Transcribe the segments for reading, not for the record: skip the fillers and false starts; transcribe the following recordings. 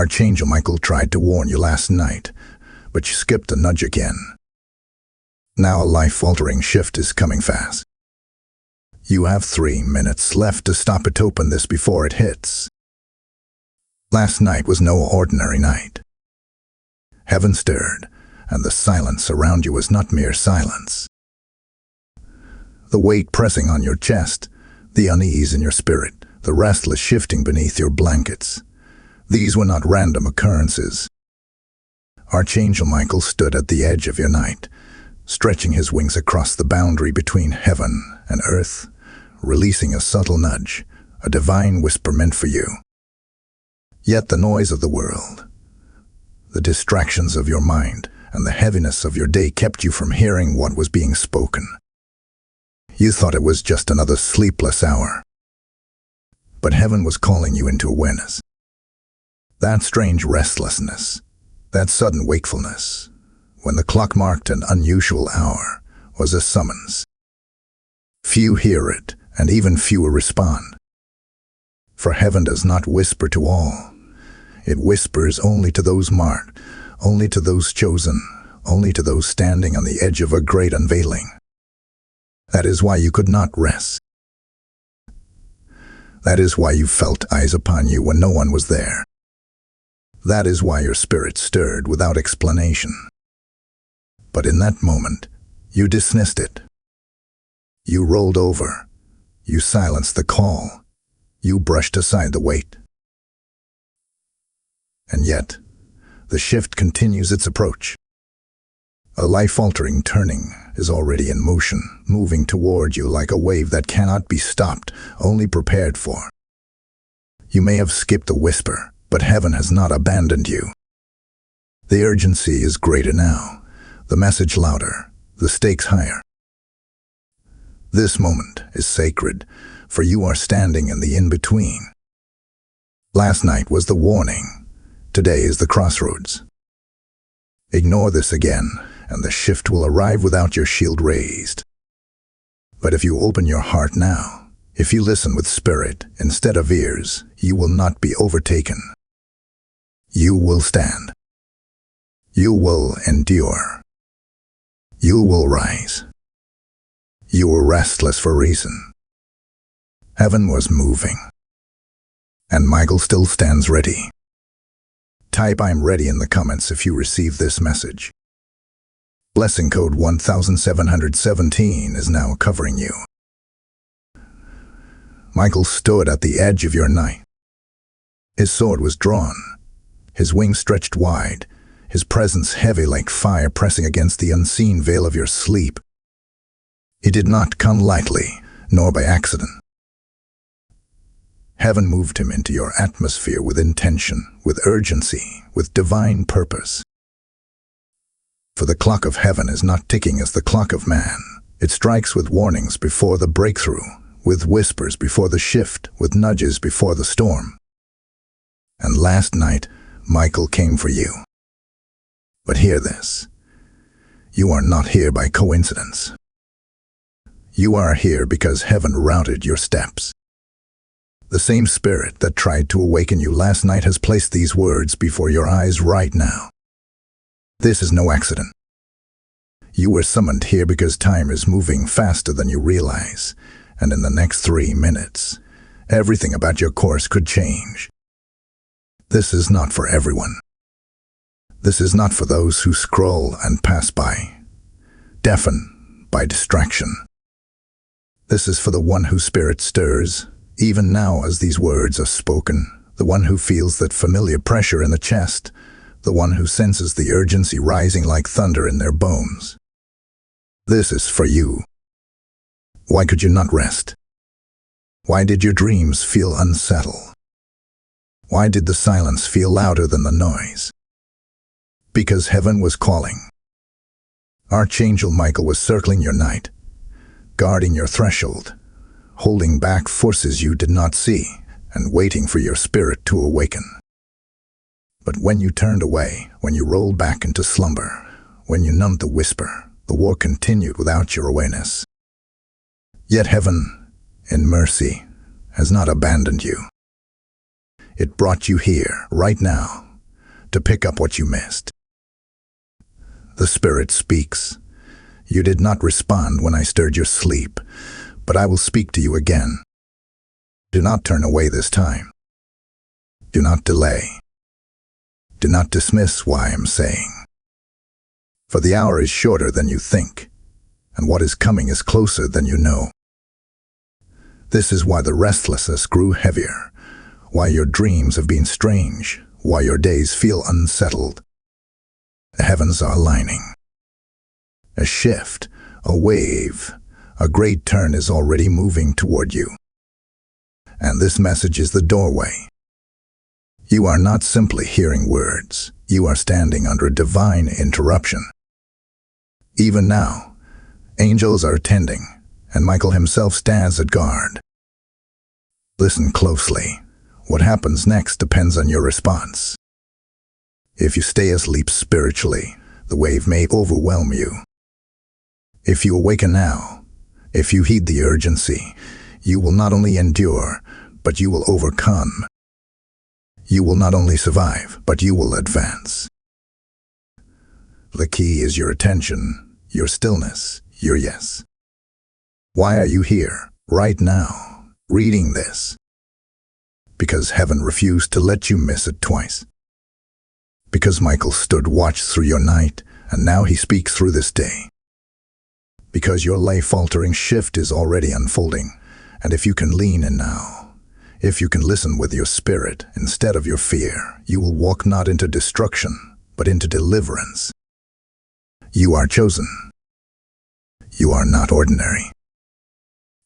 Archangel Michael tried to warn you last night, but you skipped a nudge again. Now a life-altering shift is coming fast. You have 3 minutes left to stop it. Open this before it hits. Last night was no ordinary night. Heaven stirred, and the silence around you was not mere silence. The weight pressing on your chest, the unease in your spirit, the restless shifting beneath your blankets. These were not random occurrences. Archangel Michael stood at the edge of your night, stretching his wings across the boundary between heaven and earth, releasing a subtle nudge, a divine whisper meant for you. Yet the noise of the world, the distractions of your mind, and the heaviness of your day kept you from hearing what was being spoken. You thought it was just another sleepless hour. But heaven was calling you into awareness. That strange restlessness, that sudden wakefulness, when the clock marked an unusual hour, was a summons. Few hear it, and even fewer respond. For heaven does not whisper to all. It whispers only to those marked, only to those chosen, only to those standing on the edge of a great unveiling. That is why you could not rest. That is why you felt eyes upon you when no one was there. That is why your spirit stirred without explanation. But in that moment, you dismissed it. You rolled over. You silenced the call. You brushed aside the weight. And yet, the shift continues its approach. A life-altering turning is already in motion, moving toward you like a wave that cannot be stopped, only prepared for. You may have skipped the whisper, but heaven has not abandoned you. The urgency is greater now, the message louder, the stakes higher. This moment is sacred, for you are standing in the in-between. Last night was the warning. Today is the crossroads. Ignore this again, and the shift will arrive without your shield raised. But if you open your heart now, if you listen with spirit instead of ears, you will not be overtaken. You will stand. You will endure. You will rise. You were restless for a reason. Heaven was moving. And Michael still stands ready. Type "I'm ready" in the comments if you receive this message. Blessing code 1717 is now covering you. Michael stood at the edge of your night. His sword was drawn, his wings stretched wide, his presence heavy like fire pressing against the unseen veil of your sleep. He did not come lightly, nor by accident. Heaven moved him into your atmosphere with intention, with urgency, with divine purpose. For the clock of heaven is not ticking as the clock of man. It strikes with warnings before the breakthrough, with whispers before the shift, with nudges before the storm. And last night, Michael came for you. But hear this. You are not here by coincidence. You are here because heaven routed your steps. The same spirit that tried to awaken you last night has placed these words before your eyes right now. This is no accident. You were summoned here because time is moving faster than you realize, and in the next 3 minutes, everything about your course could change. This is not for everyone. This is not for those who scroll and pass by, deafened by distraction. This is for the one whose spirit stirs, even now as these words are spoken, the one who feels that familiar pressure in the chest, the one who senses the urgency rising like thunder in their bones. This is for you. Why could you not rest? Why did your dreams feel unsettled? Why did the silence feel louder than the noise? Because heaven was calling. Archangel Michael was circling your night, guarding your threshold, holding back forces you did not see, and waiting for your spirit to awaken. But when you turned away, when you rolled back into slumber, when you numbed the whisper, the war continued without your awareness. Yet heaven, in mercy, has not abandoned you. It brought you here, right now, to pick up what you missed. The Spirit speaks. You did not respond when I stirred your sleep, but I will speak to you again. Do not turn away this time. Do not delay. Do not dismiss what I am saying. For the hour is shorter than you think, and what is coming is closer than you know. This is why the restlessness grew heavier, why your dreams have been strange, why your days feel unsettled. The heavens are aligning. A shift, a wave, a great turn is already moving toward you. And this message is the doorway. You are not simply hearing words, you are standing under a divine interruption. Even now, angels are attending, and Michael himself stands at guard. Listen closely. What happens next depends on your response. If you stay asleep spiritually, the wave may overwhelm you. If you awaken now, if you heed the urgency, you will not only endure, but you will overcome. You will not only survive, but you will advance. The key is your attention, your stillness, your yes. Why are you here, right now, reading this? Because heaven refused to let you miss it twice. Because Michael stood watch through your night, and now he speaks through this day. Because your life-altering shift is already unfolding, and if you can lean in now, if you can listen with your spirit instead of your fear, you will walk not into destruction, but into deliverance. You are chosen. You are not ordinary.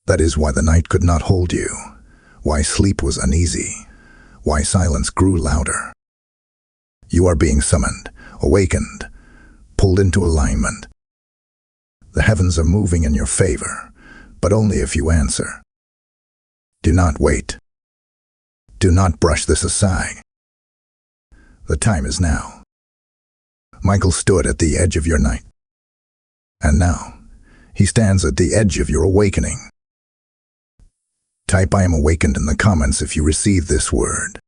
That is why the night could not hold you, why sleep was uneasy, why silence grew louder. You are being summoned, awakened, pulled into alignment. The heavens are moving in your favor, but only if you answer. Do not wait. Do not brush this aside. The time is now. Michael stood at the edge of your night. And now, he stands at the edge of your awakening. Type I am awakened in the comments if you receive this word.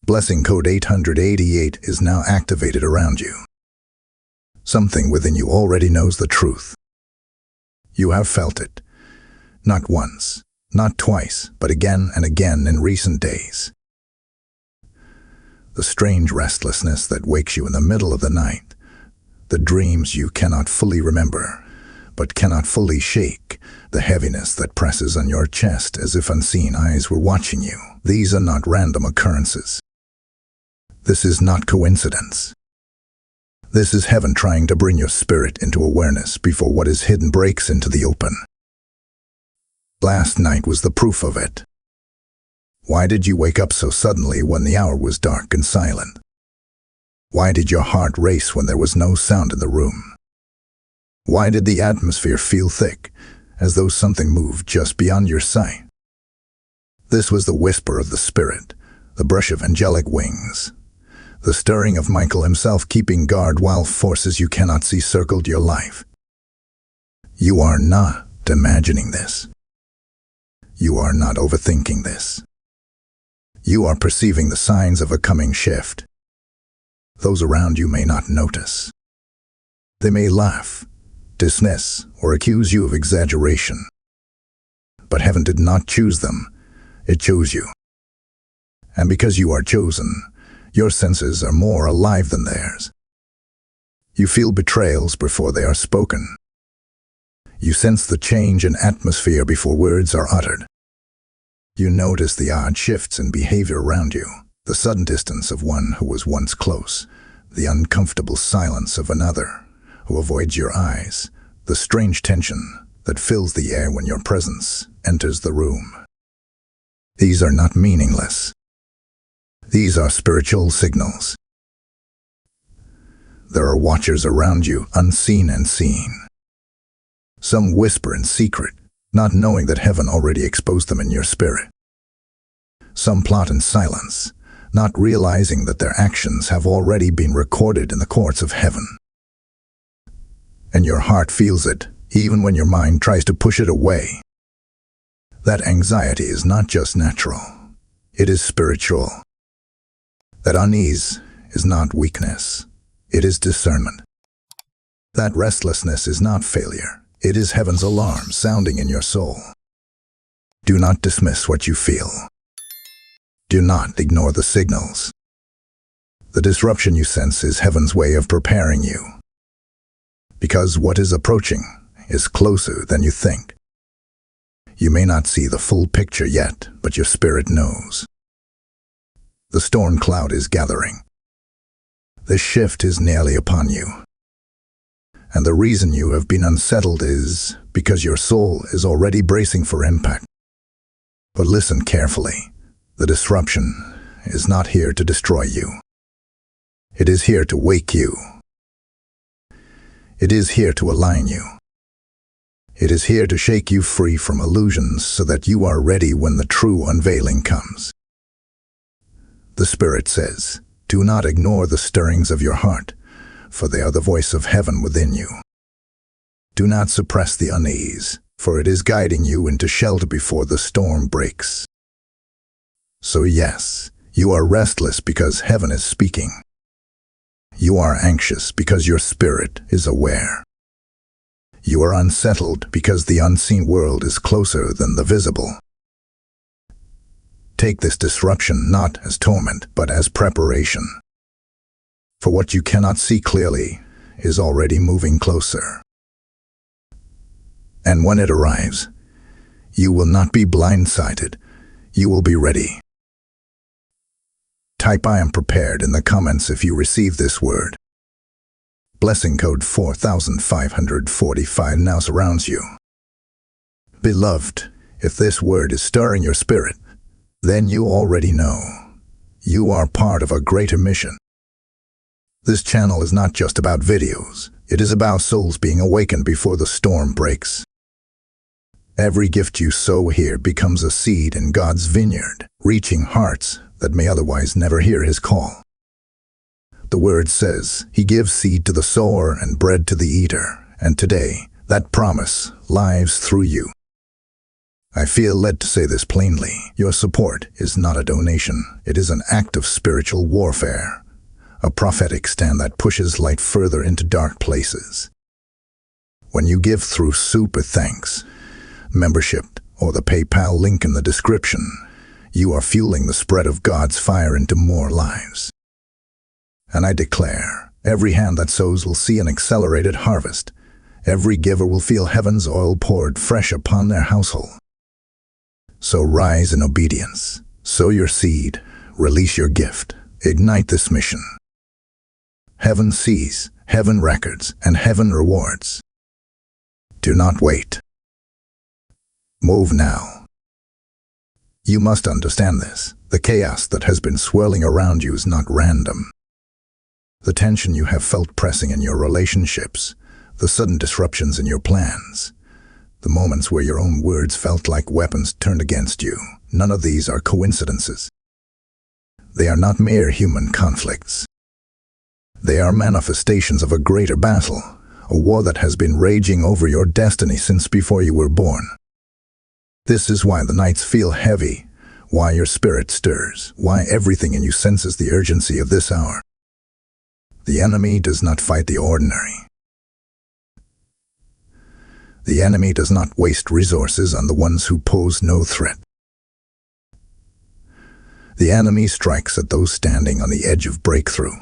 Blessing code 888 is now activated around you. Something within you already knows the truth. You have felt it, not once, not twice, but again and again in recent days. The strange restlessness that wakes you in the middle of the night, the dreams you cannot fully remember, but cannot fully shake, the heaviness that presses on your chest as if unseen eyes were watching you. These are not random occurrences. This is not coincidence. This is heaven trying to bring your spirit into awareness before what is hidden breaks into the open. Last night was the proof of it. Why did you wake up so suddenly when the hour was dark and silent? Why did your heart race when there was no sound in the room? Why did the atmosphere feel thick, as though something moved just beyond your sight? This was the whisper of the Spirit, the brush of angelic wings, the stirring of Michael himself keeping guard while forces you cannot see circled your life. You are not imagining this. You are not overthinking this. You are perceiving the signs of a coming shift. Those around you may not notice. They may laugh, dismiss, or accuse you of exaggeration. But heaven did not choose them, it chose you. And because you are chosen, your senses are more alive than theirs. You feel betrayals before they are spoken. You sense the change in atmosphere before words are uttered. You notice the odd shifts in behavior around you, the sudden distance of one who was once close, the uncomfortable silence of another who avoids your eyes, the strange tension that fills the air when your presence enters the room. These are not meaningless. These are spiritual signals. There are watchers around you, unseen and seen. Some whisper in secret, not knowing that heaven already exposed them in your spirit. Some plot in silence, not realizing that their actions have already been recorded in the courts of heaven. And your heart feels it, even when your mind tries to push it away. That anxiety is not just natural, it is spiritual. That unease is not weakness. It is discernment. That restlessness is not failure. It is heaven's alarm sounding in your soul. Do not dismiss what you feel. Do not ignore the signals. The disruption you sense is heaven's way of preparing you. Because what is approaching is closer than you think. You may not see the full picture yet, but your spirit knows. The storm cloud is gathering. The shift is nearly upon you. And the reason you have been unsettled is because your soul is already bracing for impact. But listen carefully. The disruption is not here to destroy you. It is here to wake you. It is here to align you. It is here to shake you free from illusions so that you are ready when the true unveiling comes. The Spirit says, do not ignore the stirrings of your heart, for they are the voice of heaven within you. Do not suppress the unease, for it is guiding you into shelter before the storm breaks. So yes, you are restless because heaven is speaking. You are anxious because your spirit is aware. You are unsettled because the unseen world is closer than the visible. Take this disruption not as torment, but as preparation. For what you cannot see clearly is already moving closer. And when it arrives, you will not be blindsided. You will be ready. Type I am prepared in the comments if you receive this word. Blessing code 4545 now surrounds you. Beloved, if this word is stirring your spirit, then you already know. You are part of a greater mission. This channel is not just about videos. It is about souls being awakened before the storm breaks. Every gift you sow here becomes a seed in God's vineyard, reaching hearts that may otherwise never hear His call. The Word says, He gives seed to the sower and bread to the eater, and today, that promise lives through you. I feel led to say this plainly. Your support is not a donation. It is an act of spiritual warfare, a prophetic stand that pushes light further into dark places. When you give through super thanks, membership, or the PayPal link in the description, you are fueling the spread of God's fire into more lives. And I declare, every hand that sows will see an accelerated harvest. Every giver will feel heaven's oil poured fresh upon their household. So rise in obedience, sow your seed, release your gift, ignite this mission. Heaven sees, heaven records, and heaven rewards. Do not wait. Move now. You must understand this. The chaos that has been swirling around you is not random. The tension you have felt pressing in your relationships, the sudden disruptions in your plans, the moments where your own words felt like weapons turned against you, none of these are coincidences. They are not mere human conflicts. They are manifestations of a greater battle, a war that has been raging over your destiny since before you were born. This is why the nights feel heavy, why your spirit stirs, why everything in you senses the urgency of this hour. The enemy does not fight the ordinary. The enemy does not waste resources on the ones who pose no threat. The enemy strikes at those standing on the edge of breakthrough.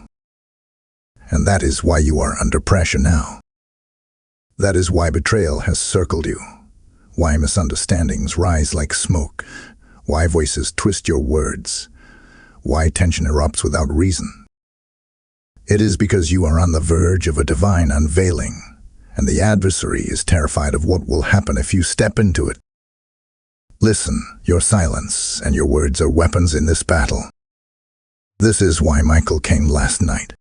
And that is why you are under pressure now. That is why betrayal has circled you, why misunderstandings rise like smoke, why voices twist your words, why tension erupts without reason. It is because you are on the verge of a divine unveiling, and the adversary is terrified of what will happen if you step into it. Listen, your silence and your words are weapons in this battle. This is why Michael came last night.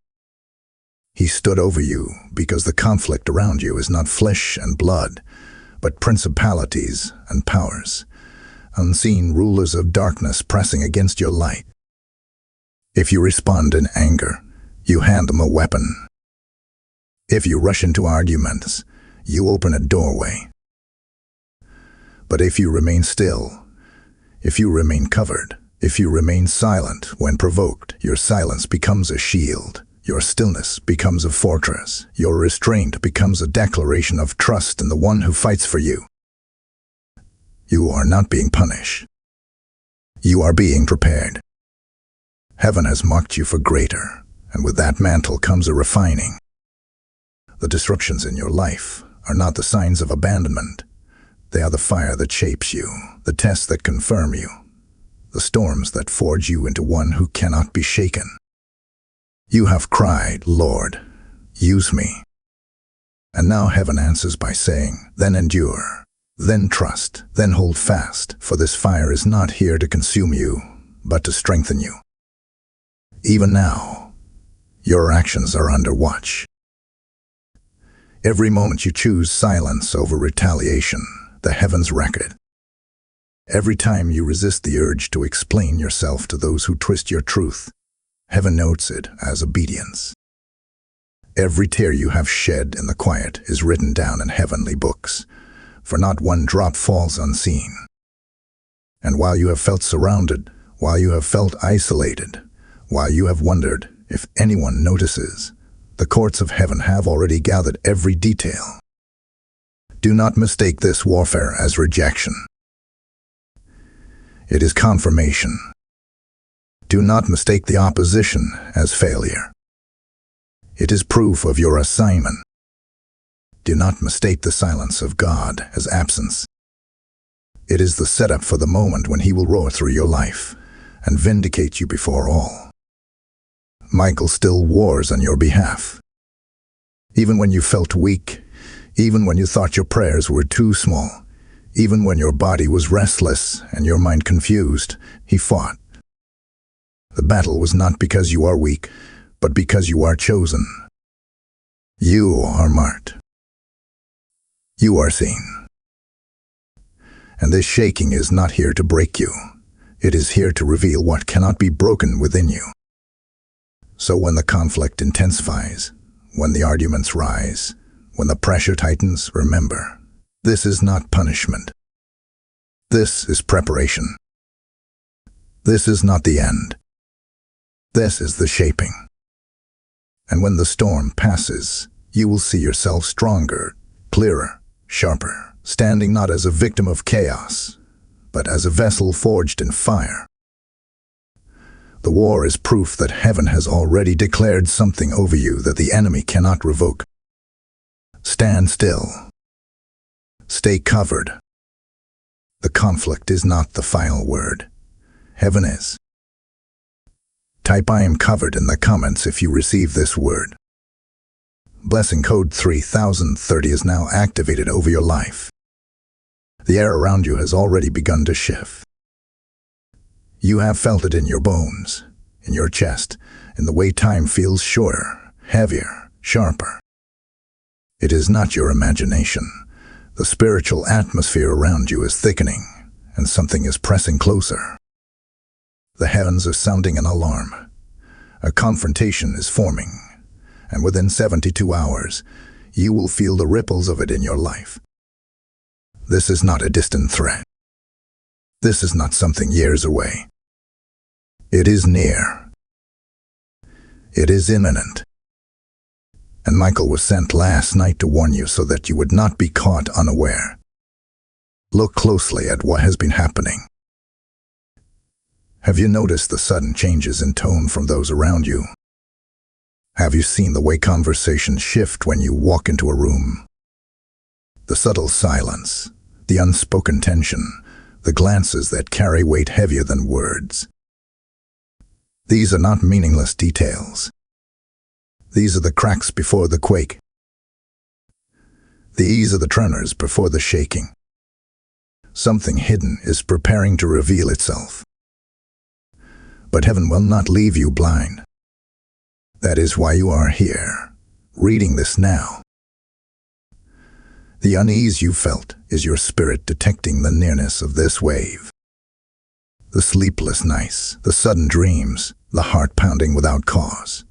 He stood over you because the conflict around you is not flesh and blood, but principalities and powers, unseen rulers of darkness pressing against your light. If you respond in anger, you hand them a weapon. If you rush into arguments, you open a doorway. But if you remain still, if you remain covered, If you remain silent when provoked, your silence becomes a shield. Your stillness becomes a fortress. Your restraint becomes a declaration of trust in the one who fights for you. You are not being punished. You are being prepared. Heaven has marked you for greater, and with that mantle comes a refining. The disruptions in your life are not the signs of abandonment. They are the fire that shapes you, the tests that confirm you, the storms that forge you into one who cannot be shaken. You have cried, "Lord, use me." And now heaven answers by saying, "Then endure, then trust, then hold fast, for this fire is not here to consume you, but to strengthen you." Even now, your actions are under watch. Every moment you choose silence over retaliation, the heavens record. Every time you resist the urge to explain yourself to those who twist your truth, heaven notes it as obedience. Every tear you have shed in the quiet is written down in heavenly books, for not one drop falls unseen. And while you have felt surrounded, while you have felt isolated, while you have wondered if anyone notices, the courts of heaven have already gathered every detail. Do not mistake this warfare as rejection. It is confirmation. Do not mistake the opposition as failure. It is proof of your assignment. Do not mistake the silence of God as absence. It is the setup for the moment when He will roar through your life and vindicate you before all. Michael still wars on your behalf. Even when you felt weak, even when you thought your prayers were too small, even when your body was restless and your mind confused, He fought. The battle was not because you are weak, but because you are chosen. You are marked. You are seen. And this shaking is not here to break you. It is here to reveal what cannot be broken within you. So when the conflict intensifies, when the arguments rise, when the pressure tightens, remember, this is not punishment. This is preparation. This is not the end. This is the shaping. And when the storm passes, you will see yourself stronger, clearer, sharper, standing not as a victim of chaos, but as a vessel forged in fire. The war is proof that heaven has already declared something over you that the enemy cannot revoke. Stand still. Stay covered. The conflict is not the final word. Heaven is. Type "I am covered" in the comments if you receive this word. Blessing code 3030 is now activated over your life. The air around you has already begun to shift. You have felt it in your bones, in your chest, in the way time feels shorter, heavier, sharper. It is not your imagination. The spiritual atmosphere around you is thickening, and something is pressing closer. The heavens are sounding an alarm. A confrontation is forming, and within 72 hours, you will feel the ripples of it in your life. This is not a distant threat. This is not something years away. It is near. It is imminent. And Michael was sent last night to warn you so that you would not be caught unaware. Look closely at what has been happening. Have you noticed the sudden changes in tone from those around you? Have you seen the way conversations shift when you walk into a room? The subtle silence, the unspoken tension, the glances that carry weight heavier than words. These are not meaningless details. These are the cracks before the quake. These are the tremors before the shaking. Something hidden is preparing to reveal itself. But heaven will not leave you blind. That is why you are here, reading this now. The unease you felt is your spirit detecting the nearness of this wave. The sleepless nights, the sudden dreams, the heart pounding without cause.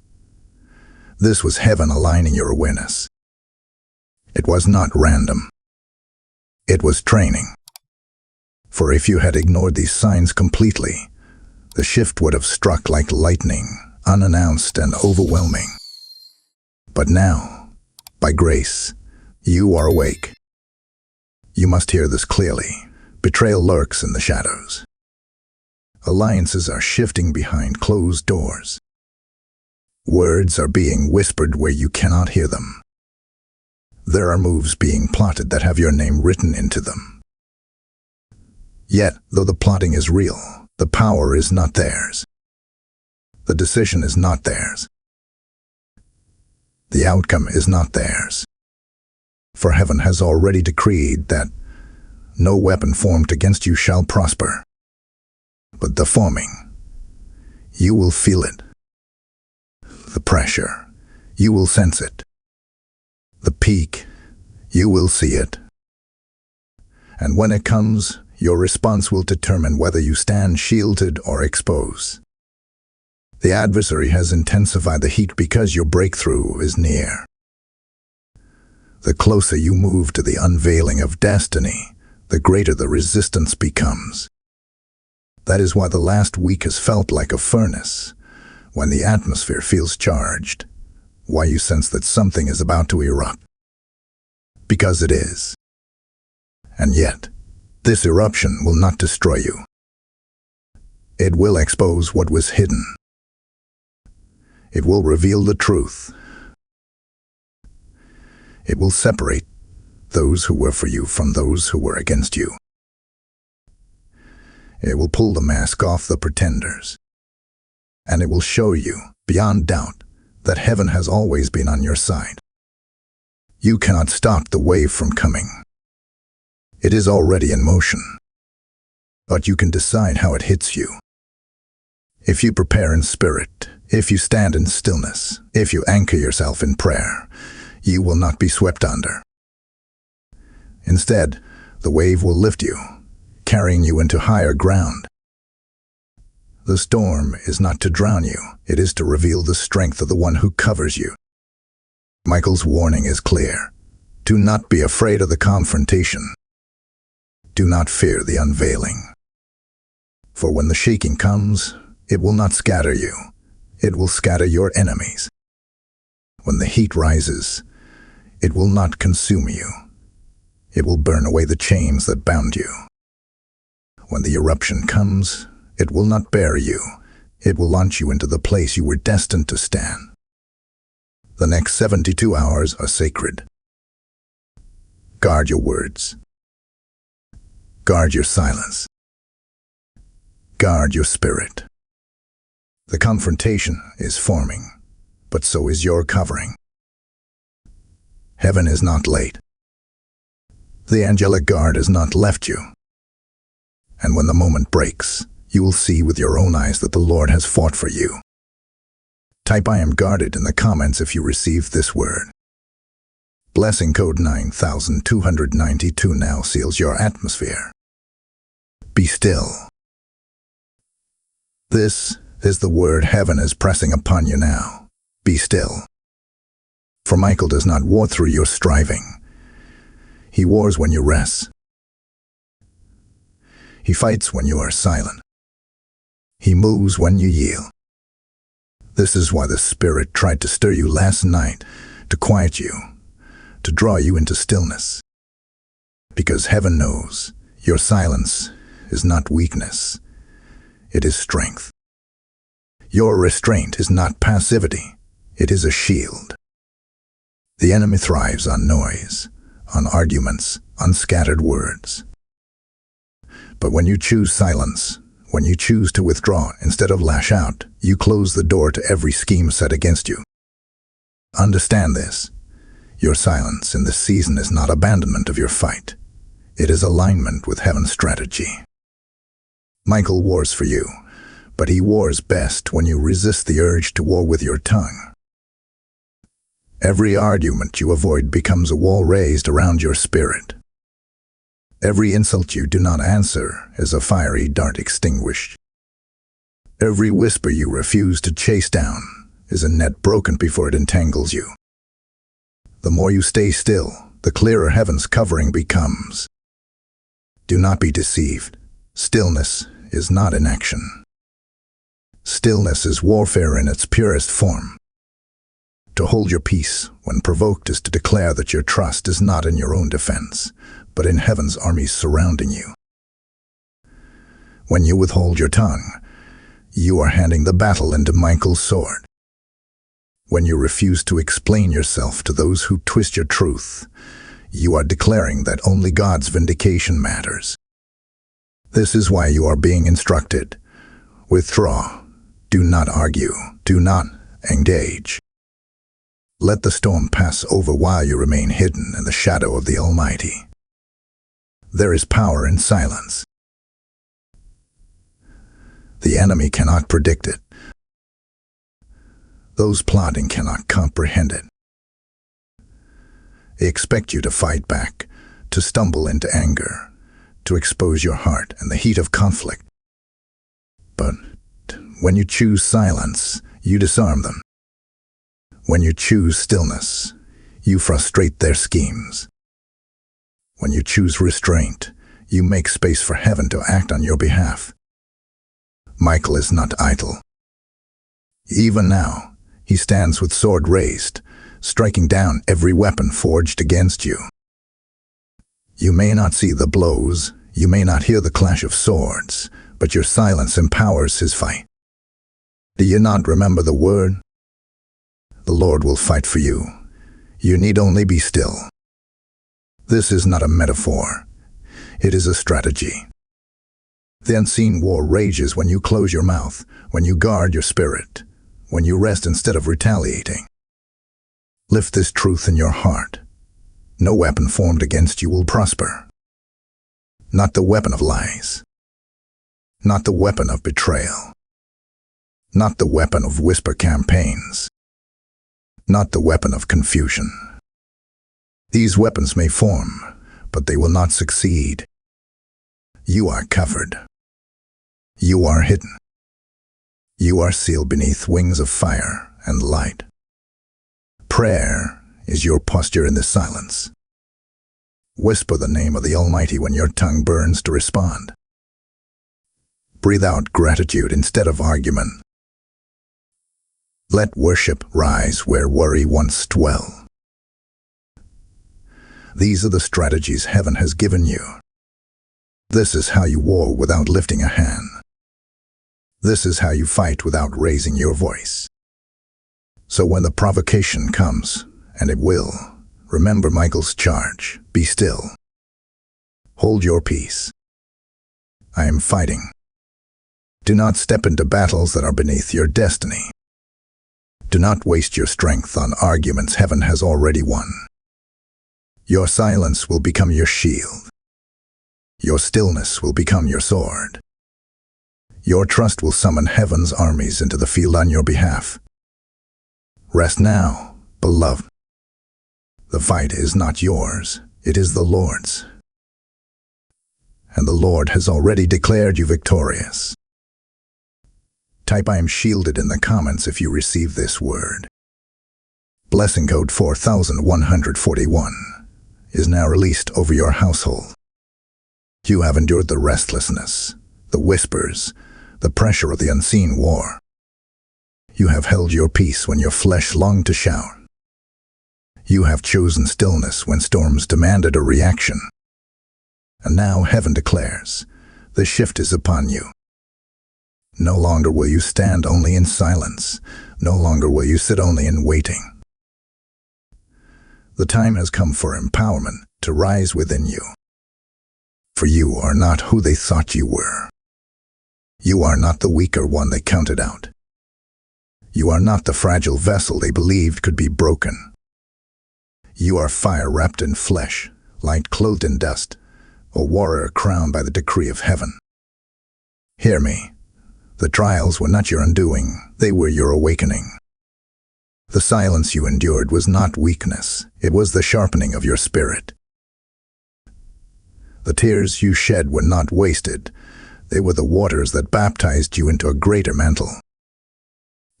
This was heaven aligning your awareness. It was not random. It was training. For if you had ignored these signs completely, The shift would have struck like lightning, unannounced and overwhelming. But now, by grace, you are awake. You must hear this clearly. Betrayal lurks in the shadows. Alliances are shifting behind closed doors. Words are being whispered where you cannot hear them. There are moves being plotted that have your name written into them. Yet, though the plotting is real, the power is not theirs. The decision is not theirs. The outcome is not theirs. For heaven has already decreed that no weapon formed against you shall prosper. But the forming, you will feel it. The pressure, you will sense it. The peak, you will see it. And when it comes, your response will determine whether you stand shielded or exposed. The adversary has intensified the heat because your breakthrough is near. The closer you move to the unveiling of destiny, the greater the resistance becomes. That is why the last week has felt like a furnace, when the atmosphere feels charged, why you sense that something is about to erupt. Because it is. And yet, this eruption will not destroy you. It will expose what was hidden. It will reveal the truth. It will separate those who were for you from those who were against you. It will pull the mask off the pretenders. And it will show you, beyond doubt, that heaven has always been on your side. You cannot stop the wave from coming. It is already in motion. But you can decide how it hits you. If you prepare in spirit, if you stand in stillness, if you anchor yourself in prayer, you will not be swept under. Instead, the wave will lift you, carrying you into higher ground. The storm is not to drown you, it is to reveal the strength of the one who covers you. Michael's warning is clear. Do not be afraid of the confrontation. Do not fear the unveiling. For when the shaking comes, it will not scatter you. It will scatter your enemies. When the heat rises, it will not consume you. It will burn away the chains that bound you. When the eruption comes, it will not bury you. It will launch you into the place you were destined to stand. The next 72 hours are sacred. Guard your words. Guard your silence. Guard your spirit. The confrontation is forming, but so is your covering. Heaven is not late. The angelic guard has not left you. And when the moment breaks, you will see with your own eyes that the Lord has fought for you. Type "I am guarded" in the comments if you received this word. Blessing code 9292 now seals your atmosphere. Be still. This is the word heaven is pressing upon you now. Be still. For Michael does not war through your striving. He wars when you rest. He fights when you are silent. He moves when you yield. This is why the Spirit tried to stir you last night, to quiet you, to draw you into stillness. Because heaven knows your silence is not weakness, it is strength. Your restraint is not passivity, it is a shield. The enemy thrives on noise, on arguments, on scattered words. But when you choose silence, when you choose to withdraw instead of lash out, you close the door to every scheme set against you. Understand this. Your silence in this season is not abandonment of your fight. It is alignment with heaven's strategy. Michael wars for you, but he wars best when you resist the urge to war with your tongue. Every argument you avoid becomes a wall raised around your spirit. Every insult you do not answer is a fiery dart extinguished. Every whisper you refuse to chase down is a net broken before it entangles you. The more you stay still, the clearer heaven's covering becomes. Do not be deceived. Stillness is not inaction. Stillness is warfare in its purest form. To hold your peace when provoked is to declare that your trust is not in your own defense, but in heaven's armies surrounding you. When you withhold your tongue, you are handing the battle into Michael's sword. When you refuse to explain yourself to those who twist your truth, you are declaring that only God's vindication matters. This is why you are being instructed. Withdraw. Do not argue. Do not engage. Let the storm pass over while you remain hidden in the shadow of the Almighty. There is power in silence. The enemy cannot predict it. Those plotting cannot comprehend it. They expect you to fight back, to stumble into anger, to expose your heart in the heat of conflict. But when you choose silence, you disarm them. When you choose stillness, you frustrate their schemes. When you choose restraint, you make space for heaven to act on your behalf. Michael is not idle. Even now, he stands with sword raised, striking down every weapon forged against you. You may not see the blows, you may not hear the clash of swords, but your silence empowers his fight. Do you not remember the word? The Lord will fight for you. You need only be still. This is not a metaphor. It is a strategy. The unseen war rages when you close your mouth, when you guard your spirit, when you rest instead of retaliating. Lift this truth in your heart. No weapon formed against you will prosper. Not the weapon of lies. Not the weapon of betrayal. Not the weapon of whisper campaigns. Not the weapon of confusion. These weapons may form, but they will not succeed. You are covered. You are hidden. You are sealed beneath wings of fire and light. Prayer is your posture in this silence. Whisper the name of the Almighty when your tongue burns to respond. Breathe out gratitude instead of argument. Let worship rise where worry once dwelled. These are the strategies heaven has given you. This is how you war without lifting a hand. This is how you fight without raising your voice. So when the provocation comes, and it will, remember Michael's charge. Be still. Hold your peace. I am fighting. Do not step into battles that are beneath your destiny. Do not waste your strength on arguments heaven has already won. Your silence will become your shield. Your stillness will become your sword. Your trust will summon heaven's armies into the field on your behalf. Rest now, beloved. The fight is not yours, it is the Lord's. And the Lord has already declared you victorious. Type I am shielded in the comments if you receive this word. Blessing code 4141 is now released over your household. You have endured the restlessness, the whispers, the pressure of the unseen war. You have held your peace when your flesh longed to shout. You have chosen stillness when storms demanded a reaction. And now heaven declares, the shift is upon you. No longer will you stand only in silence. No longer will you sit only in waiting. The time has come for empowerment to rise within you. For you are not who they thought you were. You are not the weaker one they counted out. You are not the fragile vessel they believed could be broken. You are fire wrapped in flesh, light clothed in dust, a warrior crowned by the decree of heaven. Hear me. The trials were not your undoing, they were your awakening. The silence you endured was not weakness, it was the sharpening of your spirit. The tears you shed were not wasted, they were the waters that baptized you into a greater mantle.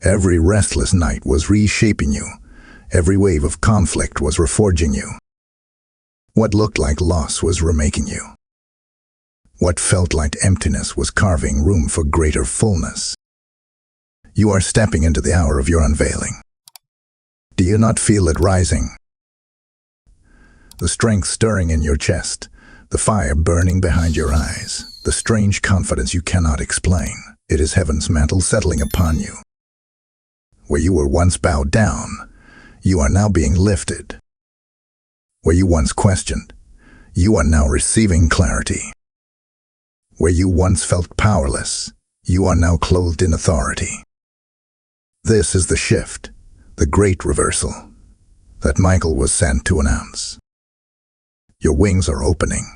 Every restless night was reshaping you, every wave of conflict was reforging you. What looked like loss was remaking you. What felt like emptiness was carving room for greater fullness. You are stepping into the hour of your unveiling. Do you not feel it rising? The strength stirring in your chest, the fire burning behind your eyes, the strange confidence you cannot explain. It is heaven's mantle settling upon you. Where you were once bowed down, you are now being lifted. Where you once questioned, you are now receiving clarity. Where you once felt powerless, you are now clothed in authority. This is the shift, the great reversal, that Michael was sent to announce. Your wings are opening.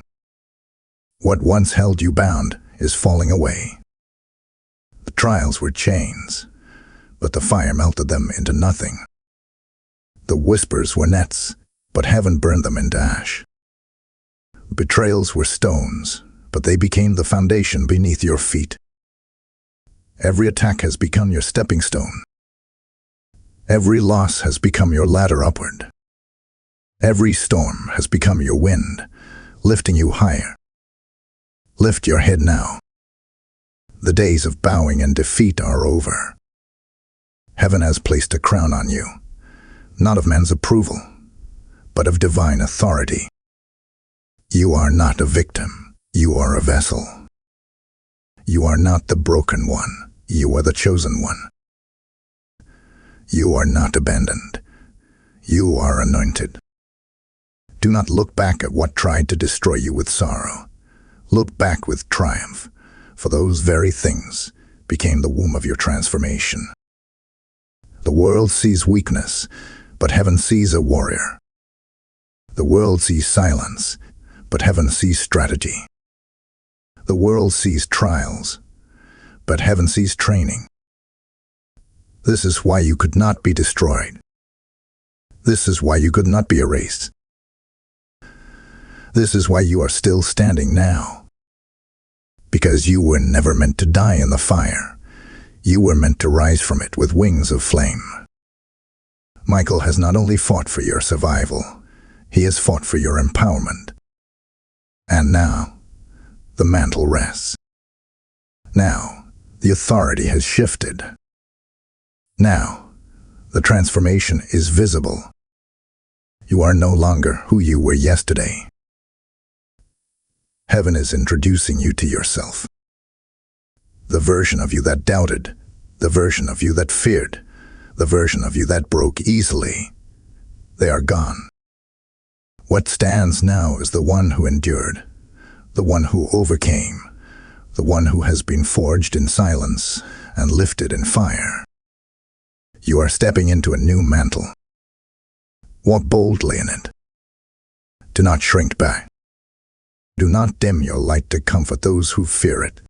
What once held you bound is falling away. The trials were chains, but the fire melted them into nothing. The whispers were nets, but heaven burned them into ash. Betrayals were stones, but they became the foundation beneath your feet. Every attack has become your stepping stone. Every loss has become your ladder upward. Every storm has become your wind, lifting you higher. Lift your head now. The days of bowing and defeat are over. Heaven has placed a crown on you, not of man's approval, but of divine authority. You are not a victim, you are a vessel. You are not the broken one, you are the chosen one. You are not abandoned, you are anointed. Do not look back at what tried to destroy you with sorrow. Look back with triumph, for those very things became the womb of your transformation. The world sees weakness, but heaven sees a warrior. The world sees silence, but heaven sees strategy. The world sees trials, but heaven sees training. This is why you could not be destroyed. This is why you could not be erased. This is why you are still standing now. Because you were never meant to die in the fire. You were meant to rise from it with wings of flame. Michael has not only fought for your survival, he has fought for your empowerment. And now, the mantle rests. Now, the authority has shifted. Now, the transformation is visible. You are no longer who you were yesterday. Heaven is introducing you to yourself. The version of you that doubted, the version of you that feared, the version of you that broke easily, they are gone. What stands now is the one who endured, the one who overcame, the one who has been forged in silence and lifted in fire. You are stepping into a new mantle. Walk boldly in it. Do not shrink back. Do not dim your light to comfort those who fear it.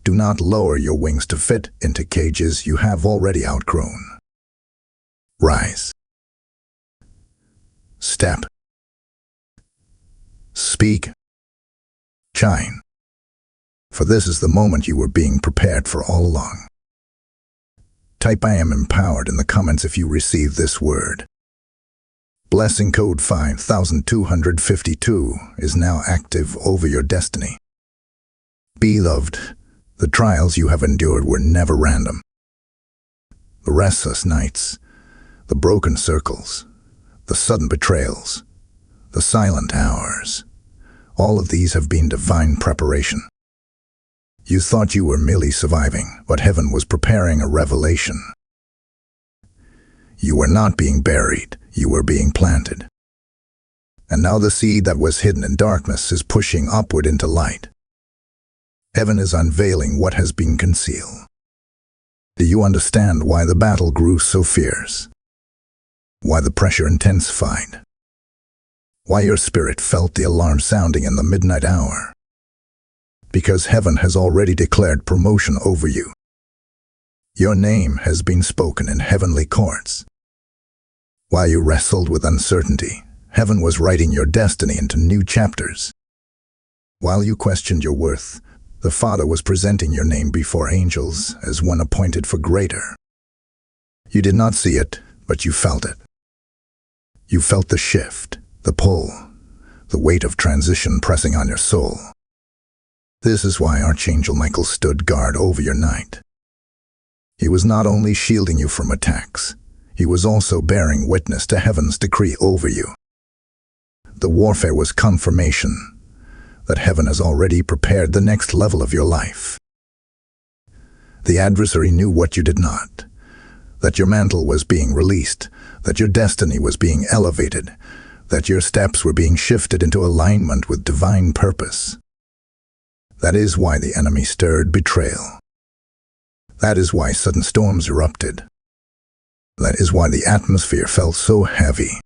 Do not lower your wings to fit into cages you have already outgrown. Rise. Step. Speak. Shine. For this is the moment you were being prepared for all along. Type "I am empowered" in the comments if you receive this word. Blessing code 5252 is now active over your destiny. Beloved, the trials you have endured were never random. The restless nights, the broken circles, the sudden betrayals, the silent hours, all of these have been divine preparation. You thought you were merely surviving, but heaven was preparing a revelation. You were not being buried, you were being planted. And now the seed that was hidden in darkness is pushing upward into light. Heaven is unveiling what has been concealed. Do you understand why the battle grew so fierce? Why the pressure intensified? Why your spirit felt the alarm sounding in the midnight hour? Because heaven has already declared promotion over you. Your name has been spoken in heavenly courts. While you wrestled with uncertainty, heaven was writing your destiny into new chapters. While you questioned your worth, the Father was presenting your name before angels as one appointed for greater. You did not see it, but you felt it. You felt the shift, the pull, the weight of transition pressing on your soul. This is why Archangel Michael stood guard over your night. He was not only shielding you from attacks, he was also bearing witness to heaven's decree over you. The warfare was confirmation that heaven has already prepared the next level of your life. The adversary knew what you did not, that your mantle was being released, that your destiny was being elevated, that your steps were being shifted into alignment with divine purpose. That is why the enemy stirred betrayal. That is why sudden storms erupted. That is why the atmosphere felt so heavy.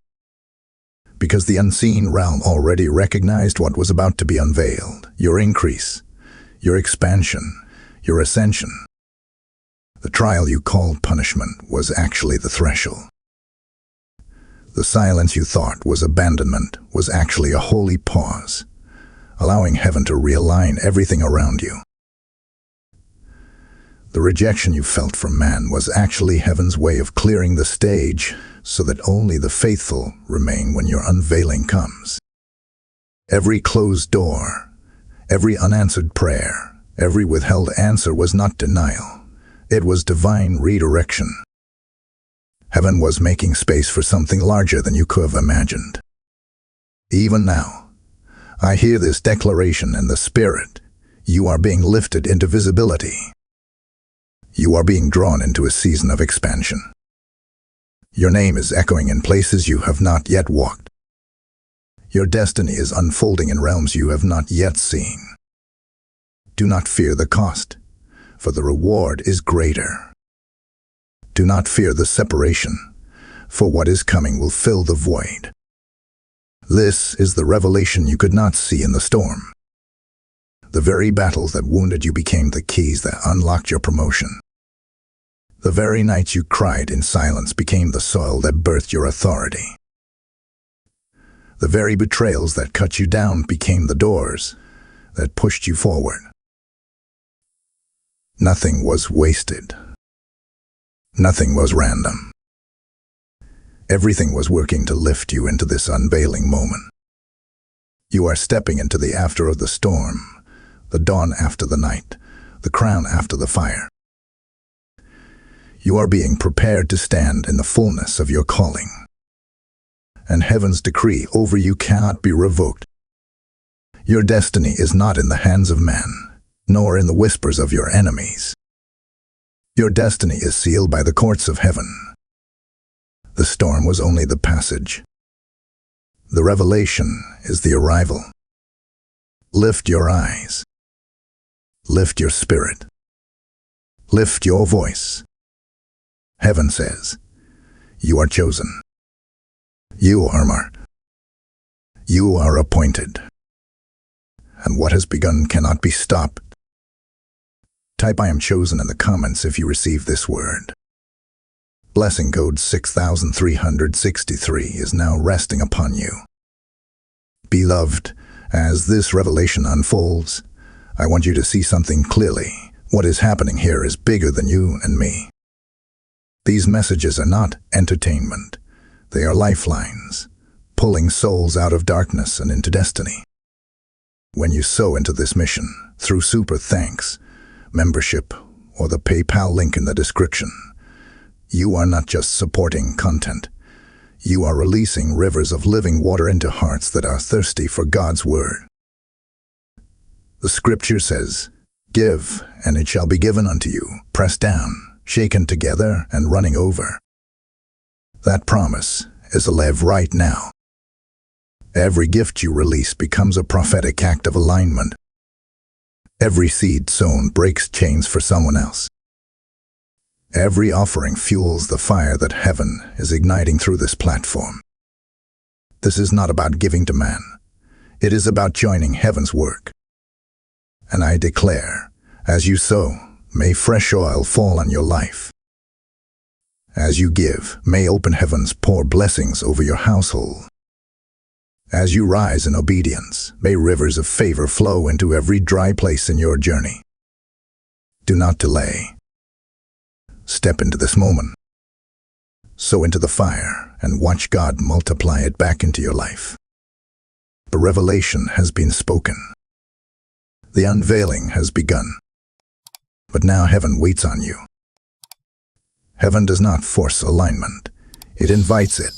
Because the unseen realm already recognized what was about to be unveiled, your increase, your expansion, your ascension. The trial you called punishment was actually the threshold. The silence you thought was abandonment was actually a holy pause, allowing heaven to realign everything around you. The rejection you felt from man was actually heaven's way of clearing the stage so that only the faithful remain when your unveiling comes. Every closed door, every unanswered prayer, every withheld answer was not denial. It was divine redirection. Heaven was making space for something larger than you could have imagined. Even now, I hear this declaration in the Spirit. You are being lifted into visibility. You are being drawn into a season of expansion. Your name is echoing in places you have not yet walked. Your destiny is unfolding in realms you have not yet seen. Do not fear the cost, for the reward is greater. Do not fear the separation, for what is coming will fill the void. This is the revelation you could not see in the storm. The very battles that wounded you became the keys that unlocked your promotion. The very nights you cried in silence became the soil that birthed your authority. The very betrayals that cut you down became the doors that pushed you forward. Nothing was wasted. Nothing was random. Everything was working to lift you into this unveiling moment. You are stepping into the after of the storm, the dawn after the night, the crown after the fire. You are being prepared to stand in the fullness of your calling. And heaven's decree over you cannot be revoked. Your destiny is not in the hands of man, nor in the whispers of your enemies. Your destiny is sealed by the courts of heaven. The storm was only the passage. The revelation is the arrival. Lift your eyes. Lift your spirit. Lift your voice. Heaven says, you are chosen. You are marked. You are appointed. And what has begun cannot be stopped. Type I am chosen in the comments if you receive this word. Blessing code 6363 is now resting upon you. Beloved, as this revelation unfolds, I want you to see something clearly. What is happening here is bigger than you and me. These messages are not entertainment. They are lifelines, pulling souls out of darkness and into destiny. When you sow into this mission, through super thanks, membership, or the PayPal link in the description, you are not just supporting content. You are releasing rivers of living water into hearts that are thirsty for God's word. The scripture says, give, and it shall be given unto you, pressed down, shaken together, and running over. That promise is alive right now. Every gift you release becomes a prophetic act of alignment. Every seed sown breaks chains for someone else. Every offering fuels the fire that heaven is igniting through this platform. This is not about giving to man. It is about joining heaven's work. And I declare, as you sow, may fresh oil fall on your life. As you give, may open heavens pour blessings over your household. As you rise in obedience, may rivers of favor flow into every dry place in your journey. Do not delay. Step into this moment. Sow into the fire and watch God multiply it back into your life. The revelation has been spoken. The unveiling has begun. But now heaven waits on you. Heaven does not force alignment. It invites it.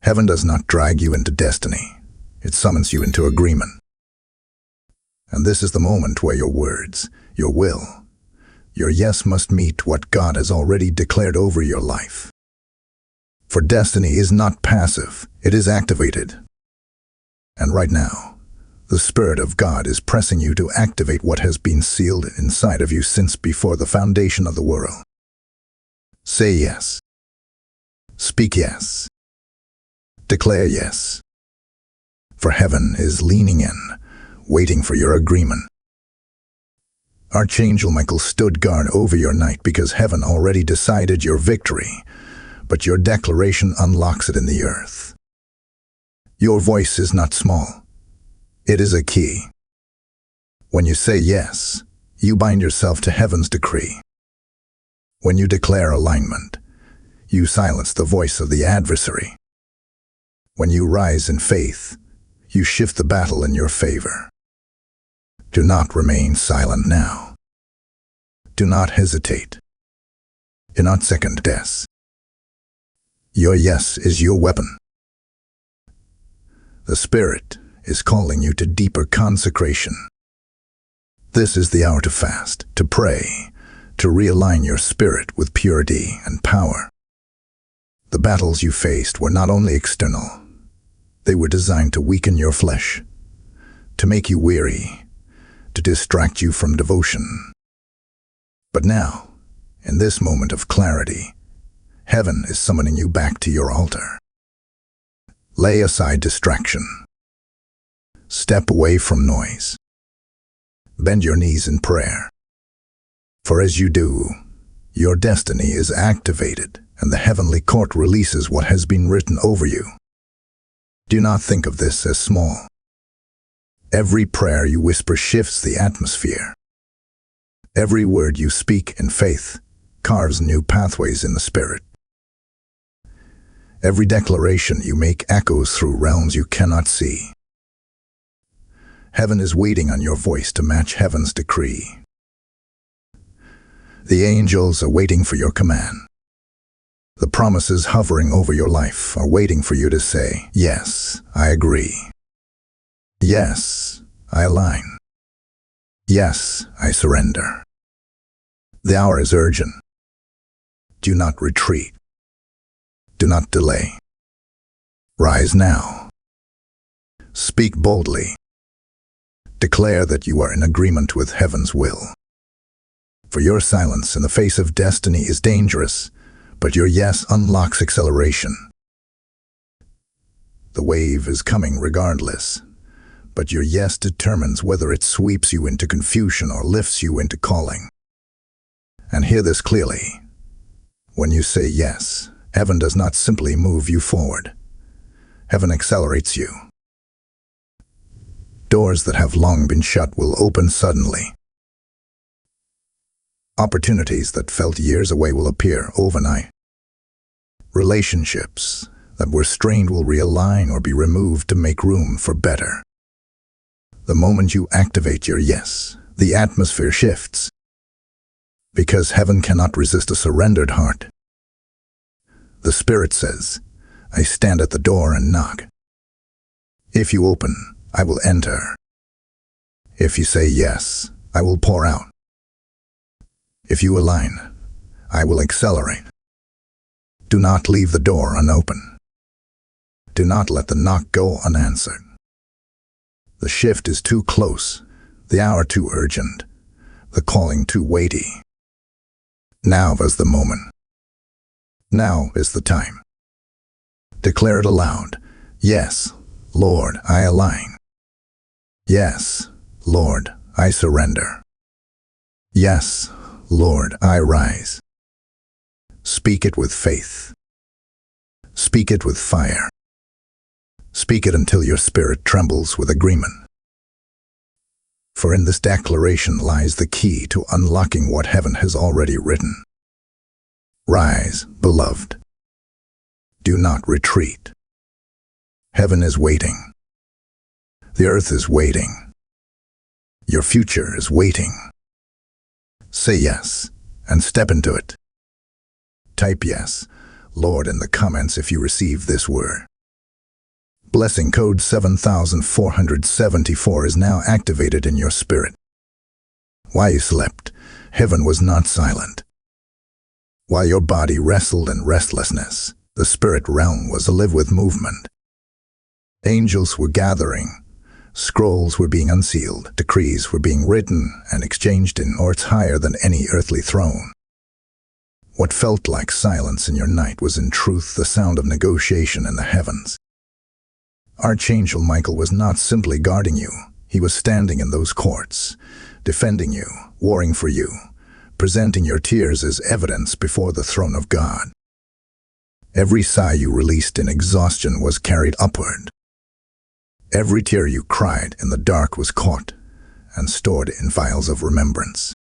Heaven does not drag you into destiny. It summons you into agreement. And this is the moment where your words, your will, your yes must meet what God has already declared over your life. For destiny is not passive, it is activated. And right now, the Spirit of God is pressing you to activate what has been sealed inside of you since before the foundation of the world. Say yes. Speak yes. Declare yes. For heaven is leaning in, waiting for your agreement. Archangel Michael stood guard over your night because heaven already decided your victory, but your declaration unlocks it in the earth. Your voice is not small. It is a key. When you say yes, you bind yourself to heaven's decree. When you declare alignment, you silence the voice of the adversary. When you rise in faith, you shift the battle in your favor. Do not remain silent now. Do not hesitate. Do not second guess. Your yes is your weapon. The Spirit is calling you to deeper consecration. This is the hour to fast, to pray, to realign your spirit with purity and power. The battles you faced were not only external, they were designed to weaken your flesh, to make you weary, to distract you from devotion. But now, in this moment of clarity, heaven is summoning you back to your altar. Lay aside distraction. Step away from noise. Bend your knees in prayer. For as you do, your destiny is activated and the heavenly court releases what has been written over you. Do not think of this as small. Every prayer you whisper shifts the atmosphere. Every word you speak in faith carves new pathways in the Spirit. Every declaration you make echoes through realms you cannot see. Heaven is waiting on your voice to match heaven's decree. The angels are waiting for your command. The promises hovering over your life are waiting for you to say, yes, I agree. Yes, I align. Yes, I surrender. The hour is urgent. Do not retreat. Do not delay. Rise now. Speak boldly. Declare that you are in agreement with heaven's will. For your silence in the face of destiny is dangerous, but your yes unlocks acceleration. The wave is coming regardless, but your yes determines whether it sweeps you into confusion or lifts you into calling. And hear this clearly. When you say yes, heaven does not simply move you forward. Heaven accelerates you. Doors that have long been shut will open suddenly. Opportunities that felt years away will appear overnight. Relationships that were strained will realign or be removed to make room for better. The moment you activate your yes, the atmosphere shifts. Because heaven cannot resist a surrendered heart. The Spirit says, I stand at the door and knock. If you open, I will enter. If you say yes, I will pour out. If you align, I will accelerate. Do not leave the door unopened. Do not let the knock go unanswered. The shift is too close, the hour too urgent, the calling too weighty. Now is the moment. Now is the time. Declare it aloud. Yes, Lord, I align. Yes, Lord, I surrender. Yes, Lord, I rise. Speak it with faith. Speak it with fire. Speak it until your spirit trembles with agreement. For in this declaration lies the key to unlocking what heaven has already written. Rise, beloved. Do not retreat. Heaven is waiting. The earth is waiting. Your future is waiting. Say yes and step into it. Type yes, Lord, in the comments if you receive this word. Blessing code 7474 is now activated in your spirit. While you slept, heaven was not silent. While your body wrestled in restlessness, the spirit realm was alive with movement. Angels were gathering, scrolls were being unsealed, decrees were being written and exchanged in courts higher than any earthly throne. What felt like silence in your night was in truth the sound of negotiation in the heavens. Archangel Michael was not simply guarding you, he was standing in those courts, defending you, warring for you, presenting your tears as evidence before the throne of God. Every sigh you released in exhaustion was carried upward. Every tear you cried in the dark was caught and stored in files of remembrance.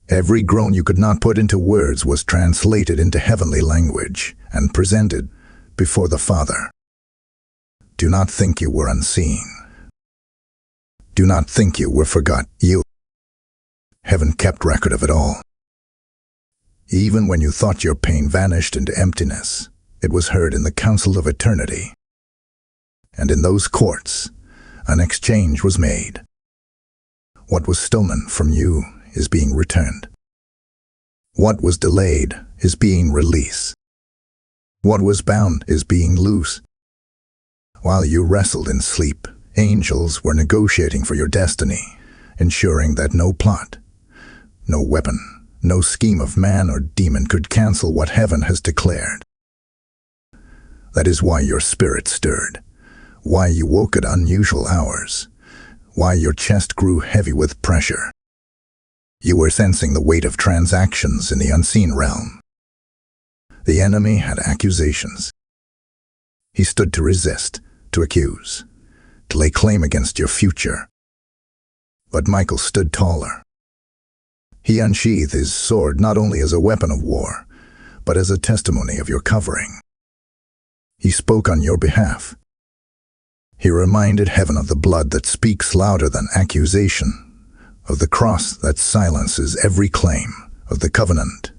Every groan you could not put into words was translated into heavenly language and presented before the Father. Do not think you were unseen. Do not think you were forgot. Heaven kept record of it all. Even when you thought your pain vanished into emptiness, it was heard in the council of eternity. And in those courts, an exchange was made. What was stolen from you is being returned. What was delayed is being released. What was bound is being loose. While you wrestled in sleep, angels were negotiating for your destiny, ensuring that no plot, no weapon, no scheme of man or demon could cancel what heaven has declared. That is why your spirit stirred, why you woke at unusual hours, why your chest grew heavy with pressure. You were sensing the weight of transactions in the unseen realm. The enemy had accusations. He stood to resist, to accuse, to lay claim against your future. But Michael stood taller. He unsheathed his sword not only as a weapon of war, but as a testimony of your covering. He spoke on your behalf. He reminded heaven of the blood that speaks louder than accusation, of the cross that silences every claim, of the covenant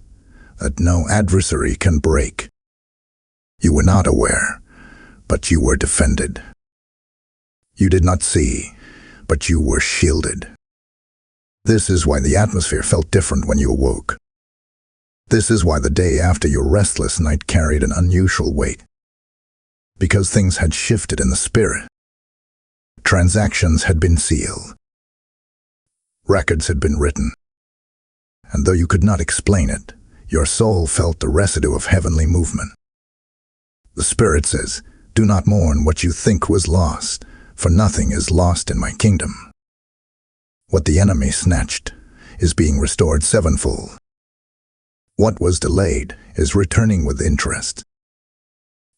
that no adversary can break. You were not aware, but you were defended. You did not see, but you were shielded. This is why the atmosphere felt different when you awoke. This is why the day after your restless night carried an unusual weight. Because things had shifted in the spirit. Transactions had been sealed. Records had been written. And though you could not explain it, your soul felt the residue of heavenly movement. The Spirit says, "Do not mourn what you think was lost, for nothing is lost in my kingdom." What the enemy snatched is being restored sevenfold. What was delayed is returning with interest.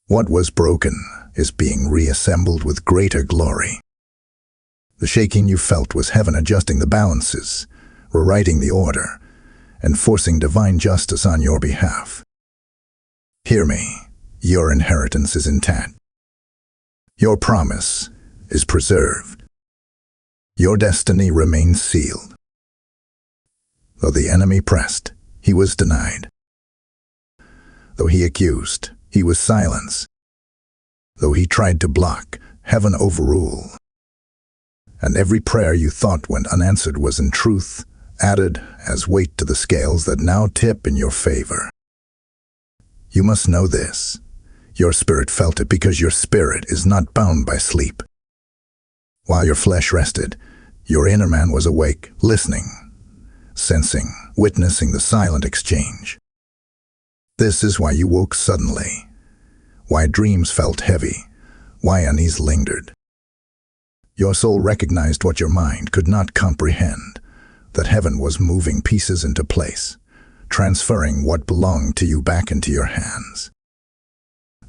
What was broken is being reassembled with greater glory. The shaking you felt was heaven adjusting the balances, rewriting the order, and forcing divine justice on your behalf. Hear me, your inheritance is intact. Your promise is preserved. Your destiny remains sealed. Though the enemy pressed, he was denied. Though he accused, he was silenced. Though he tried to block, heaven overruled. And every prayer you thought went unanswered was in truth added as weight to the scales that now tip in your favor. You must know this. Your spirit felt it because your spirit is not bound by sleep. While your flesh rested, your inner man was awake, listening, sensing, witnessing the silent exchange. This is why you woke suddenly, why dreams felt heavy, why unease lingered. Your soul recognized what your mind could not comprehend, that heaven was moving pieces into place, transferring what belonged to you back into your hands.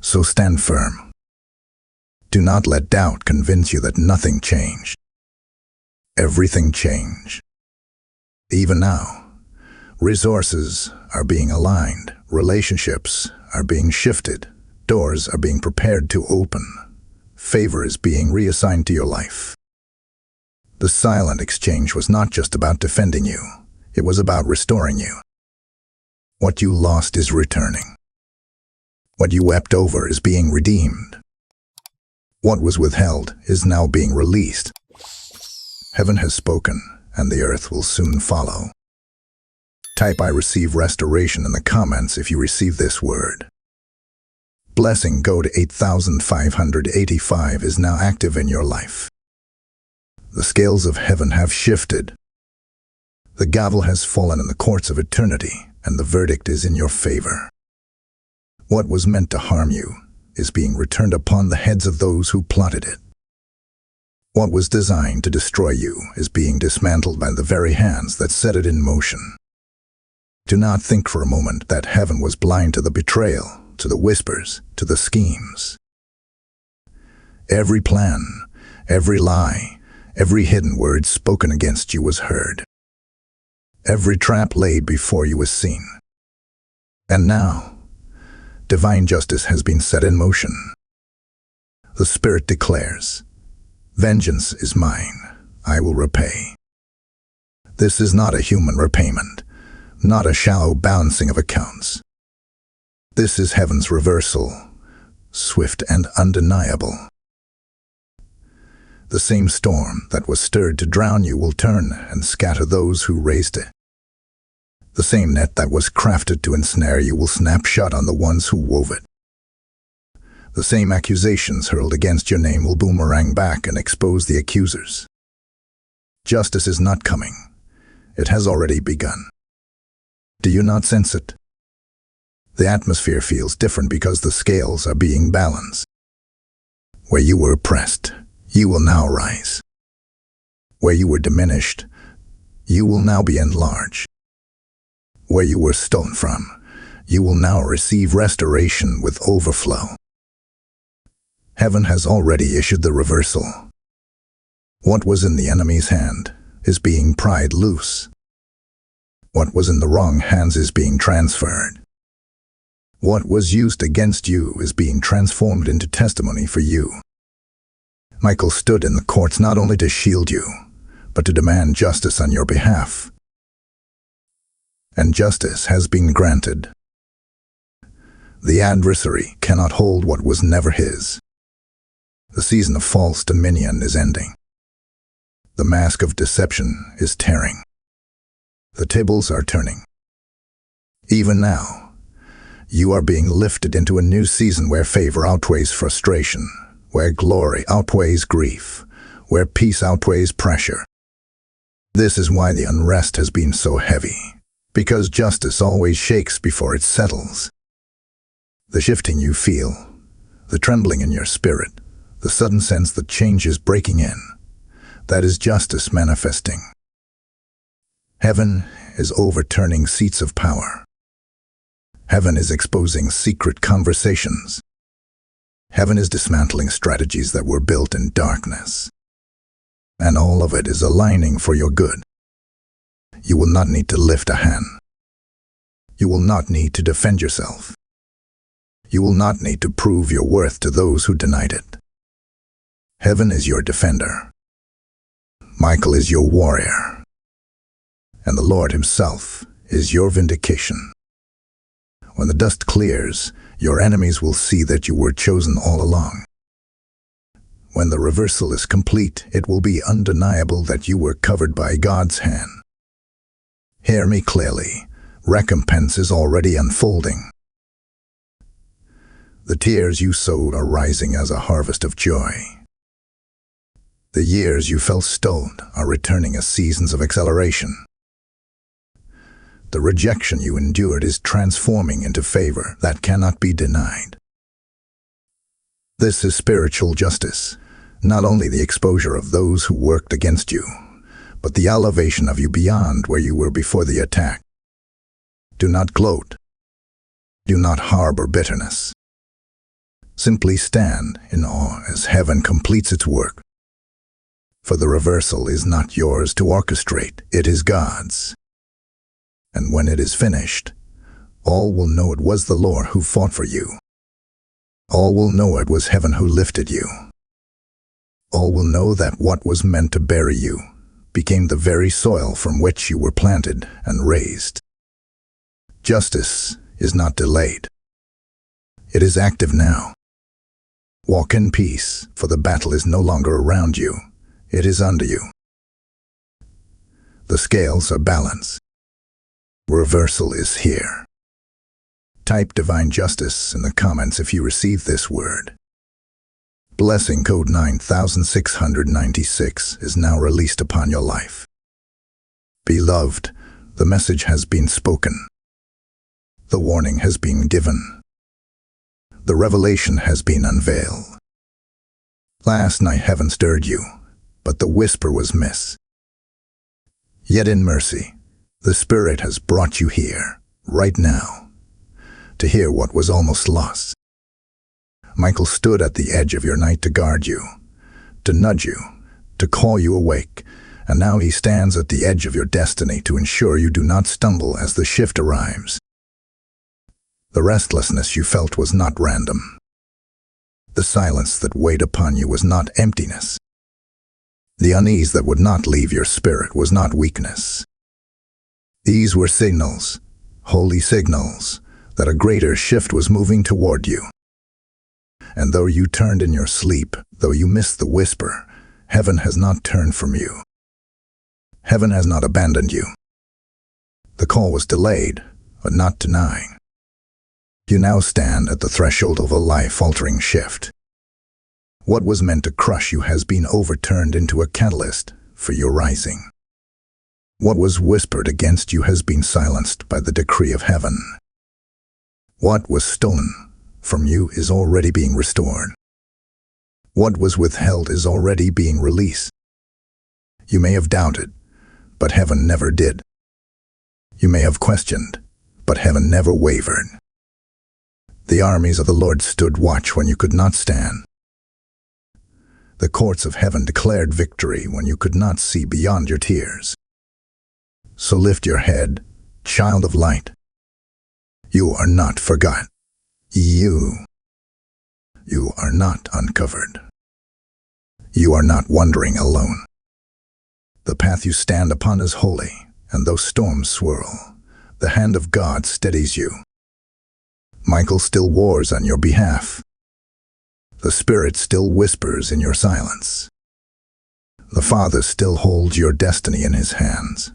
So stand firm. Do not let doubt convince you that nothing changed. Everything changed. Even now, resources are being aligned, relationships are being shifted, doors are being prepared to open. Favor is being reassigned to your life. The silent exchange was not just about defending you, it was about restoring you. What you lost is returning. What you wept over is being redeemed. What was withheld is now being released. Heaven has spoken, and the earth will soon follow. Type "I receive restoration" in the comments if you receive this word. Blessing code 8585 is now active in your life. The scales of heaven have shifted. The gavel has fallen in the courts of eternity, and the verdict is in your favor. What was meant to harm you is being returned upon the heads of those who plotted it. What was designed to destroy you is being dismantled by the very hands that set it in motion. Do not think for a moment that heaven was blind to the betrayal, to the whispers, to the schemes. Every plan, every lie, every hidden word spoken against you was heard. Every trap laid before you was seen. And now, divine justice has been set in motion. The Spirit declares, "Vengeance is mine, I will repay." This is not a human repayment, not a shallow balancing of accounts. This is heaven's reversal, swift and undeniable. The same storm that was stirred to drown you will turn and scatter those who raised it. The same net that was crafted to ensnare you will snap shut on the ones who wove it. The same accusations hurled against your name will boomerang back and expose the accusers. Justice is not coming. It has already begun. Do you not sense it? The atmosphere feels different because the scales are being balanced. Where you were oppressed, you will now rise. Where you were diminished, you will now be enlarged. Where you were stolen from, you will now receive restoration with overflow. Heaven has already issued the reversal. What was in the enemy's hand is being pried loose. What was in the wrong hands is being transferred. What was used against you is being transformed into testimony for you. Michael stood in the courts not only to shield you, but to demand justice on your behalf. And justice has been granted. The adversary cannot hold what was never his. The season of false dominion is ending. The mask of deception is tearing. The tables are turning. Even now, you are being lifted into a new season where favor outweighs frustration, where glory outweighs grief, where peace outweighs pressure. This is why the unrest has been so heavy, because justice always shakes before it settles. The shifting you feel, the trembling in your spirit, the sudden sense that change is breaking in, that is justice manifesting. Heaven is overturning seats of power. Heaven is exposing secret conversations. Heaven is dismantling strategies that were built in darkness. And all of it is aligning for your good. You will not need to lift a hand. You will not need to defend yourself. You will not need to prove your worth to those who denied it. Heaven is your defender. Michael is your warrior. And the Lord himself is your vindication. When the dust clears, your enemies will see that you were chosen all along. When the reversal is complete, it will be undeniable that you were covered by God's hand. Hear me clearly. Recompense is already unfolding. The tears you sowed are rising as a harvest of joy. The years you felt stoned are returning as seasons of acceleration. The rejection you endured is transforming into favor that cannot be denied. This is spiritual justice, not only the exposure of those who worked against you, but the elevation of you beyond where you were before the attack. Do not gloat. Do not harbor bitterness. Simply stand in awe as heaven completes its work. For the reversal is not yours to orchestrate, it is God's. And when it is finished, all will know it was the Lord who fought for you. All will know it was heaven who lifted you. All will know that what was meant to bury you became the very soil from which you were planted and raised. Justice is not delayed. It is active now. Walk in peace, for the battle is no longer around you. It is under you. The scales are balanced. Reversal is here. Type divine justice in the comments if you receive this word. Blessing code 9696 is now released upon your life. Beloved, the message has been spoken. The warning has been given. The revelation has been unveiled. Last night heaven stirred you, but the whisper was missed. Yet in mercy, the Spirit has brought you here, right now, to hear what was almost lost. Michael stood at the edge of your night to guard you, to nudge you, to call you awake, and now he stands at the edge of your destiny to ensure you do not stumble as the shift arrives. The restlessness you felt was not random. The silence that weighed upon you was not emptiness. The unease that would not leave your spirit was not weakness. These were signals, holy signals, that a greater shift was moving toward you. And though you turned in your sleep, though you missed the whisper, heaven has not turned from you. Heaven has not abandoned you. The call was delayed, but not denied. You now stand at the threshold of a life-altering shift. What was meant to crush you has been overturned into a catalyst for your rising. What was whispered against you has been silenced by the decree of heaven. What was stolen from you is already being restored. What was withheld is already being released. You may have doubted, but heaven never did. You may have questioned, but heaven never wavered. The armies of the Lord stood watch when you could not stand. The courts of heaven declared victory when you could not see beyond your tears. So lift your head, child of light. You are not forgotten. You are not uncovered. You are not wandering alone. The path you stand upon is holy, and though storms swirl, the hand of God steadies you. Michael still wars on your behalf. The Spirit still whispers in your silence. The Father still holds your destiny in his hands.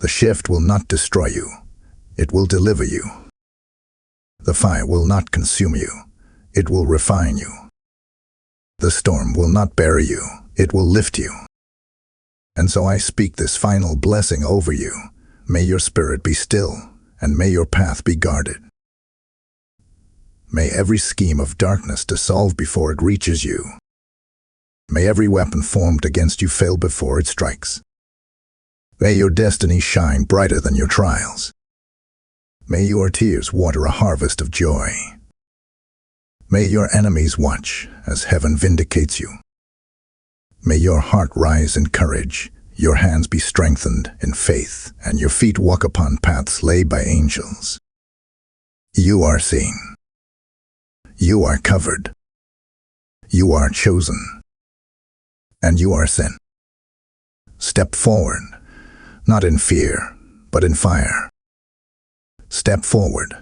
The shift will not destroy you. It will deliver you. The fire will not consume you. It will refine you. The storm will not bury you. It will lift you. And so I speak this final blessing over you. May your spirit be still, and may your path be guarded. May every scheme of darkness dissolve before it reaches you. May every weapon formed against you fail before it strikes. May your destiny shine brighter than your trials. May your tears water a harvest of joy. May your enemies watch as heaven vindicates you. May your heart rise in courage, your hands be strengthened in faith, and your feet walk upon paths laid by angels. You are seen. You are covered. You are chosen. And you are sent. Step forward, not in fear, but in fire. Step forward,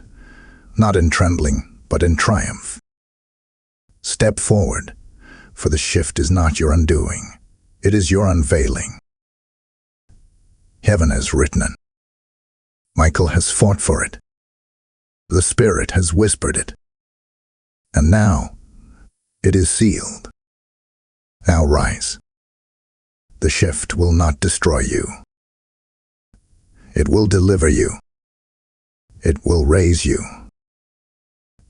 not in trembling, but in triumph. Step forward, for the shift is not your undoing, it is your unveiling. Heaven has written it. Michael has fought for it. The Spirit has whispered it. And now, it is sealed. Now rise. The shift will not destroy you. It will deliver you. It will raise you.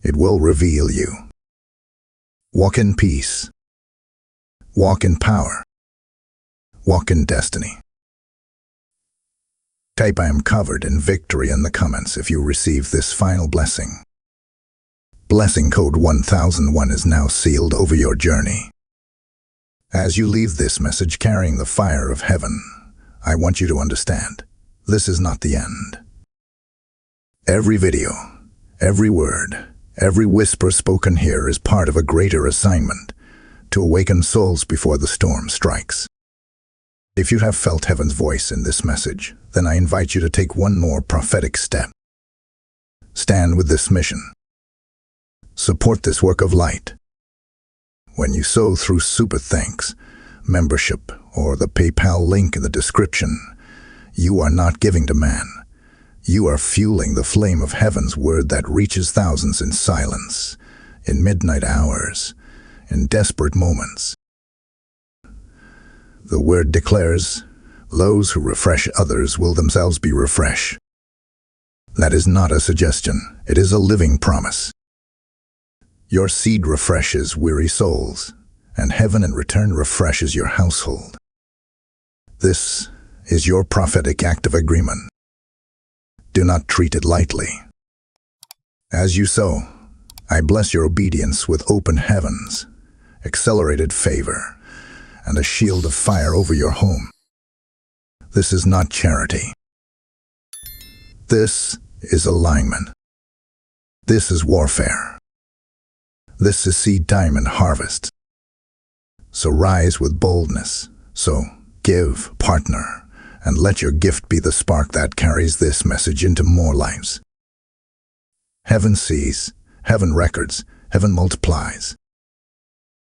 It will reveal you. Walk in peace. Walk in power. Walk in destiny. Type I am covered in victory in the comments if you receive this final blessing. Blessing code 1001 is now sealed over your journey. As you leave this message carrying the fire of heaven, I want you to understand, this is not the end. Every video, every word, every whisper spoken here is part of a greater assignment to awaken souls before the storm strikes. If you have felt heaven's voice in this message, then I invite you to take one more prophetic step. Stand with this mission. Support this work of light. When you sow through Super Thanks, membership, or the PayPal link in the description, you are not giving to man. You are fueling the flame of heaven's word that reaches thousands in silence, in midnight hours, in desperate moments. The word declares, those who refresh others will themselves be refreshed. That is not a suggestion, it is a living promise. Your seed refreshes weary souls, and heaven in return refreshes your household. This is your prophetic act of agreement. Do not treat it lightly. As you sow, I bless your obedience with open heavens, accelerated favor, and a shield of fire over your home. This is not charity. This is alignment. This is warfare. This is seed time and harvest. So rise with boldness. So give, partner, and let your gift be the spark that carries this message into more lives. Heaven sees, heaven records, heaven multiplies.